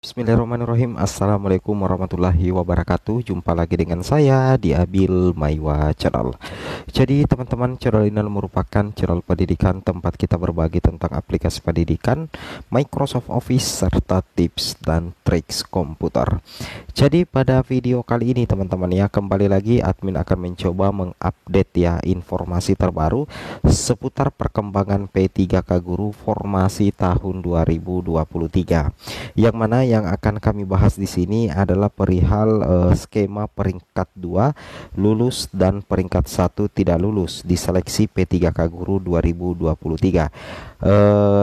Bismillahirrahmanirrahim. Assalamualaikum warahmatullahi wabarakatuh. Jumpa lagi dengan saya di Abil Maiwa Channel. Jadi teman-teman, channel ini merupakan channel pendidikan tempat kita berbagi tentang aplikasi pendidikan, Microsoft Office, serta tips dan triks komputer. Jadi pada video kali ini teman-teman ya, kembali lagi admin akan mencoba mengupdate ya informasi terbaru seputar perkembangan P3K Guru formasi tahun 2023. Yang mana yang akan kami bahas di sini adalah perihal skema peringkat 2 lulus dan peringkat 1 tidak lulus di seleksi P3K Guru 2023.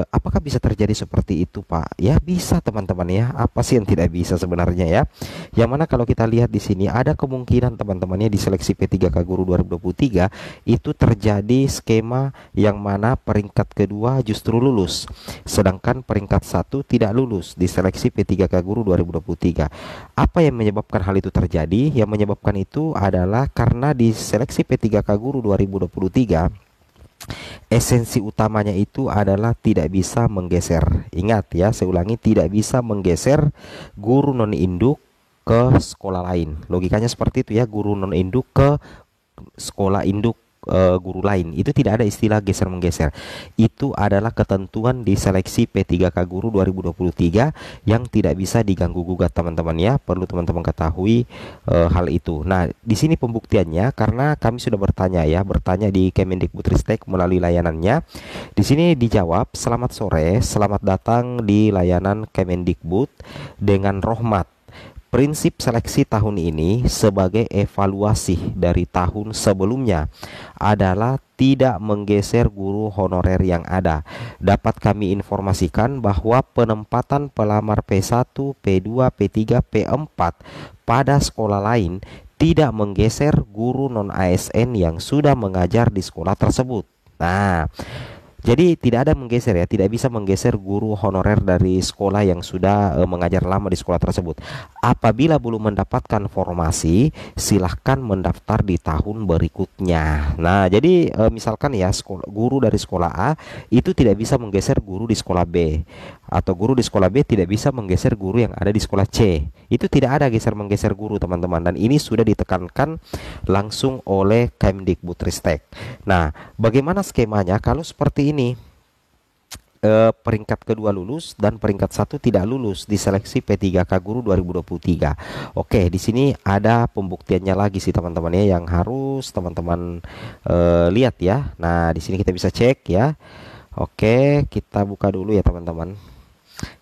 Apakah bisa terjadi seperti itu, Pak? Ya, bisa teman-teman ya. Apa sih yang tidak bisa sebenarnya ya? Yang mana kalau kita lihat di sini ada kemungkinan teman-temannya di seleksi P3K Guru 2023 itu terjadi skema yang mana peringkat kedua justru lulus, sedangkan peringkat 1 tidak lulus di seleksi P3K Guru 2023. Apa yang menyebabkan hal itu terjadi? Yang menyebabkan itu adalah karena di seleksi P3K Guru 2023 esensi utamanya itu adalah tidak bisa menggeser. Ingat ya, saya ulangi, tidak bisa menggeser guru non induk ke sekolah lain. Logikanya seperti itu ya, guru non induk ke sekolah induk guru lain. Itu tidak ada istilah geser menggeser. Itu adalah ketentuan di seleksi P3K Guru 2023 yang tidak bisa diganggu gugat teman-teman ya. Perlu teman-teman ketahui hal itu. Nah, di sini pembuktiannya karena kami sudah bertanya di Kemendikbudristek melalui layanannya. Di sini dijawab, "Selamat sore, selamat datang di layanan Kemendikbud dengan Rohmat. Prinsip seleksi tahun ini sebagai evaluasi dari tahun sebelumnya adalah tidak menggeser guru honorer yang ada. Dapat kami informasikan bahwa penempatan pelamar P1, P2, P3, P4 pada sekolah lain tidak menggeser guru non-ASN yang sudah mengajar di sekolah tersebut." Nah, jadi tidak ada menggeser ya, tidak bisa menggeser guru honorer dari sekolah yang sudah mengajar lama di sekolah tersebut. Apabila belum mendapatkan formasi, silahkan mendaftar di tahun berikutnya. Nah, jadi misalkan ya, guru dari sekolah A itu tidak bisa menggeser guru di sekolah B, atau guru di sekolah B tidak bisa menggeser guru yang ada di sekolah C. Itu tidak ada geser menggeser guru teman-teman, dan ini sudah ditekankan langsung oleh Kemdikbudristek. Nah, bagaimana skemanya kalau seperti ini? Peringkat kedua lulus dan peringkat 1 tidak lulus di seleksi P3K Guru 2023. Oke, di sini ada pembuktiannya lagi sih teman-teman ya, yang harus teman-teman lihat ya. Nah, di sini kita bisa cek ya. Oke, kita buka dulu ya teman-teman.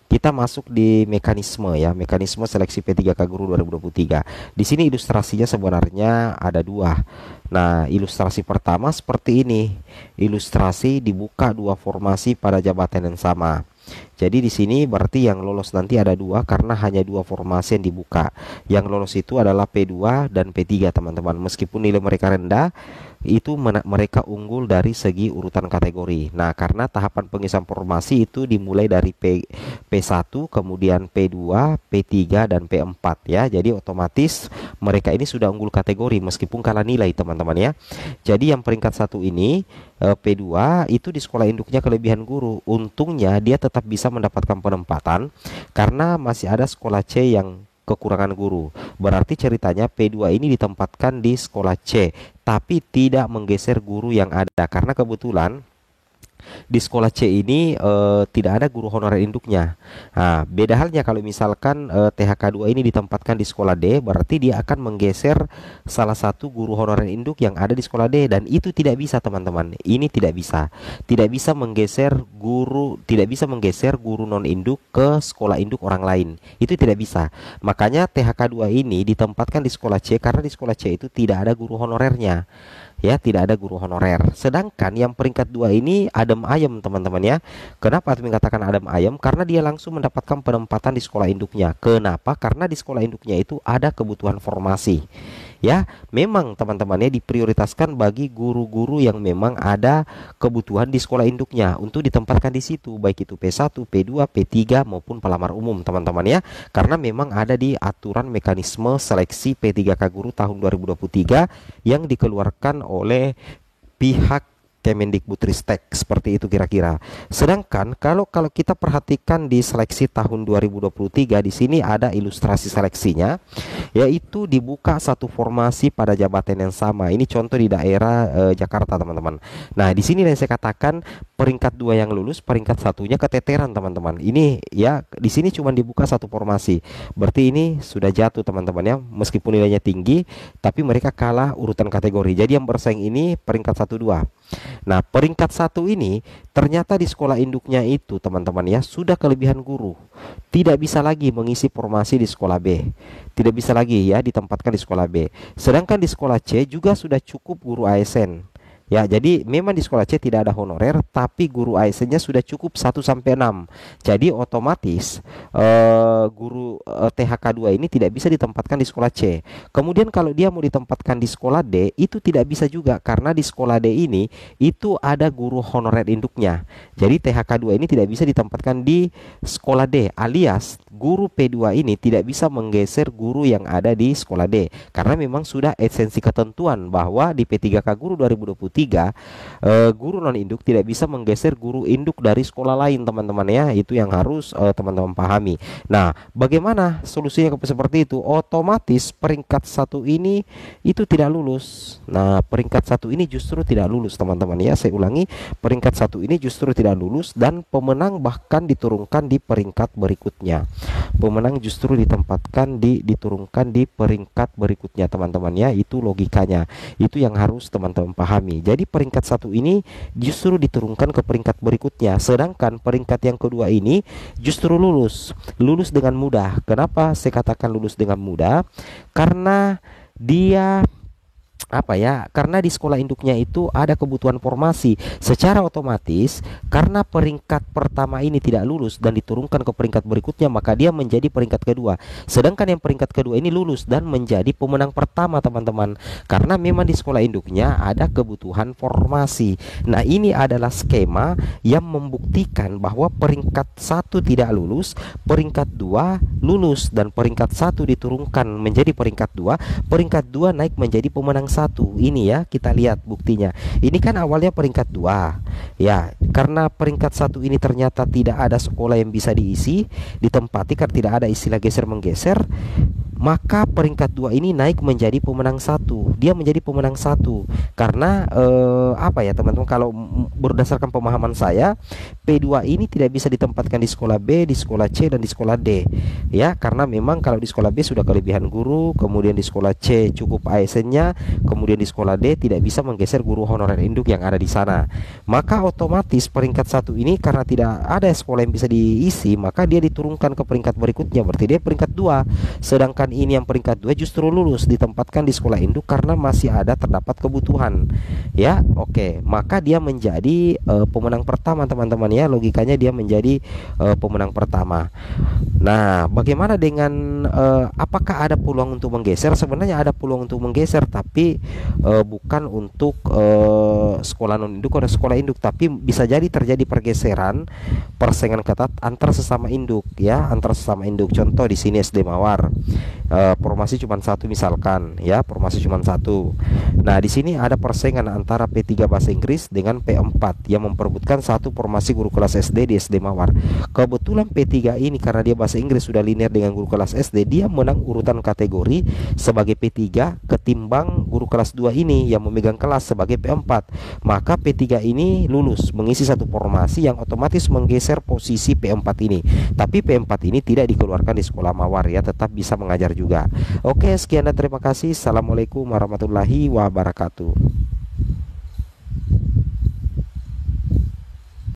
Kita masuk di mekanisme ya, mekanisme seleksi P3K Guru 2023. Di sini ilustrasinya sebenarnya ada dua. Nah, ilustrasi pertama seperti ini. Ilustrasi dibuka dua formasi pada jabatan yang sama. Jadi di sini berarti yang lolos nanti ada dua karena hanya dua formasi yang dibuka. Yang lolos itu adalah P2 dan P3 teman-teman. Meskipun nilai mereka rendah, itu mereka unggul dari segi urutan kategori. Nah, karena tahapan pengisian formasi itu dimulai dari P1, kemudian P2, P3 dan P4 ya. Jadi otomatis mereka ini sudah unggul kategori meskipun kalah nilai teman-teman ya. Jadi yang peringkat 1 ini P2 itu di sekolah induknya kelebihan guru. Untungnya dia tetap bisa mendapatkan penempatan karena masih ada sekolah C yang kekurangan guru. Berarti ceritanya P2 ini ditempatkan di sekolah C, tapi tidak menggeser guru yang ada karena kebetulan di sekolah C ini tidak ada guru honorer induknya. Nah, beda halnya kalau misalkan THK2 ini ditempatkan di sekolah D, berarti dia akan menggeser salah satu guru honorer induk yang ada di sekolah D, dan itu tidak bisa teman-teman. Ini tidak bisa. Tidak bisa menggeser guru non induk ke sekolah induk orang lain. Itu tidak bisa. Makanya THK2 ini ditempatkan di sekolah C karena di sekolah C itu tidak ada guru honorernya. Ya, tidak ada guru honorer. Sedangkan yang peringkat 2 ini adem ayem teman-teman ya. Kenapa admin katakan adem ayem? Karena dia langsung mendapatkan penempatan di sekolah induknya. Kenapa? Karena di sekolah induknya itu ada kebutuhan formasi. Ya, memang teman-teman ya diprioritaskan bagi guru-guru yang memang ada kebutuhan di sekolah induknya untuk ditempatkan di situ, baik itu P1, P2, P3 maupun pelamar umum teman-teman ya. Karena memang ada di aturan mekanisme seleksi P3K Guru tahun 2023 yang dikeluarkan oleh pihak Kemendikbudristek, seperti itu kira-kira. Sedangkan kalau kita perhatikan di seleksi tahun 2023, di sini ada ilustrasi seleksinya, yaitu dibuka satu formasi pada jabatan yang sama. Ini contoh di daerah Jakarta, teman-teman. Nah, di sini yang saya katakan peringkat 2 yang lulus, peringkat satunya keteteran, teman-teman. Ini ya, di sini cuma dibuka satu formasi. Berarti ini sudah jatuh, teman-teman ya. Meskipun nilainya tinggi, tapi mereka kalah urutan kategori. Jadi yang bersaing ini peringkat 1-2. Nah, peringkat 1 ini ternyata di sekolah induknya itu, teman-teman ya, sudah kelebihan guru. Tidak bisa lagi mengisi formasi di sekolah B. Tidak bisa lagi ya ditempatkan di sekolah B. Sedangkan di sekolah C juga sudah cukup guru ASN. Ya, jadi memang di sekolah C tidak ada honorer, tapi guru ASN-nya sudah cukup 1 sampai 6. Jadi otomatis guru THK 2 ini tidak bisa ditempatkan di sekolah C. Kemudian kalau dia mau ditempatkan di sekolah D, itu tidak bisa juga, karena di sekolah D ini itu ada guru honorer induknya. Jadi THK 2 ini tidak bisa ditempatkan di sekolah D, alias guru P2 ini tidak bisa menggeser guru yang ada di sekolah D, karena memang sudah esensi ketentuan bahwa di P3K Guru 2023 guru non induk tidak bisa menggeser guru induk dari sekolah lain, teman-teman ya. Itu yang harus teman-teman pahami. Nah, bagaimana solusinya seperti itu? Otomatis peringkat 1 ini itu tidak lulus. Nah, peringkat 1 ini justru tidak lulus, teman-teman ya. Saya ulangi, peringkat 1 ini justru tidak lulus, dan pemenang bahkan diturunkan di peringkat berikutnya. Pemenang justru diturunkan di peringkat berikutnya, teman-teman ya. Itu logikanya. Itu yang harus teman-teman pahami. Jadi peringkat 1 ini justru diturunkan ke peringkat berikutnya, sedangkan peringkat yang kedua ini justru lulus dengan mudah. Kenapa saya katakan lulus dengan mudah? Karena dia karena di sekolah induknya itu ada kebutuhan formasi. Secara otomatis, karena peringkat pertama ini tidak lulus dan diturunkan ke peringkat berikutnya, maka dia menjadi peringkat kedua. Sedangkan yang peringkat kedua ini lulus dan menjadi pemenang pertama, teman-teman. Karena memang di sekolah induknya ada kebutuhan formasi. Nah, ini adalah skema yang membuktikan bahwa peringkat 1 tidak lulus, peringkat 2 lulus, dan peringkat 1 diturunkan menjadi peringkat 2, peringkat 2 naik menjadi pemenang 1. Ini ya, kita lihat buktinya. Ini kan awalnya peringkat 2 ya, karena peringkat 1 ini ternyata tidak ada sekolah yang bisa diisi, ditempati karena tidak ada istilah geser menggeser, maka peringkat 2 ini naik menjadi pemenang 1. Dia menjadi pemenang 1 karena teman-teman, kalau berdasarkan pemahaman saya, P2 ini tidak bisa ditempatkan di sekolah B, di sekolah C, dan di sekolah D ya, karena memang kalau di sekolah B sudah kelebihan guru, kemudian di sekolah C cukup ASN-nya, kemudian di sekolah D tidak bisa menggeser guru honorer induk yang ada di sana. Maka otomatis peringkat 1 ini karena tidak ada sekolah yang bisa diisi, maka dia diturunkan ke peringkat berikutnya, berarti dia peringkat 2. Sedangkan ini yang peringkat 2 justru lulus, ditempatkan di sekolah induk karena masih terdapat kebutuhan ya. Oke, maka dia menjadi pemenang pertama, teman-teman ya. Logikanya dia menjadi pemenang pertama. Nah, bagaimana dengan apakah ada peluang untuk menggeser? Sebenarnya ada peluang untuk menggeser, tapi bukan untuk sekolah non induk atau sekolah induk, tapi bisa jadi terjadi pergeseran, persaingan ketat antar sesama induk ya, antar sesama induk. Contoh di sini SD Mawar, formasi cuma 1 misalkan ya, formasi cuma 1. Nah, di sini ada persaingan antara P3 bahasa Inggris dengan P4 yang memperebutkan satu formasi guru kelas SD di SD Mawar. Kebetulan P3 ini karena dia bahasa Inggris sudah linear dengan guru kelas SD, dia menang urutan kategori sebagai P3 ketimbang guru kelas 2 ini yang memegang kelas sebagai P4. Maka P3 ini lulus mengisi satu formasi yang otomatis menggeser posisi P4 ini. Tapi P4 ini tidak dikeluarkan di sekolah Mawar ya, tetap bisa mengajar juga. Oke, sekian dan terima kasih. Assalamualaikum warahmatullahi wabarakatuh.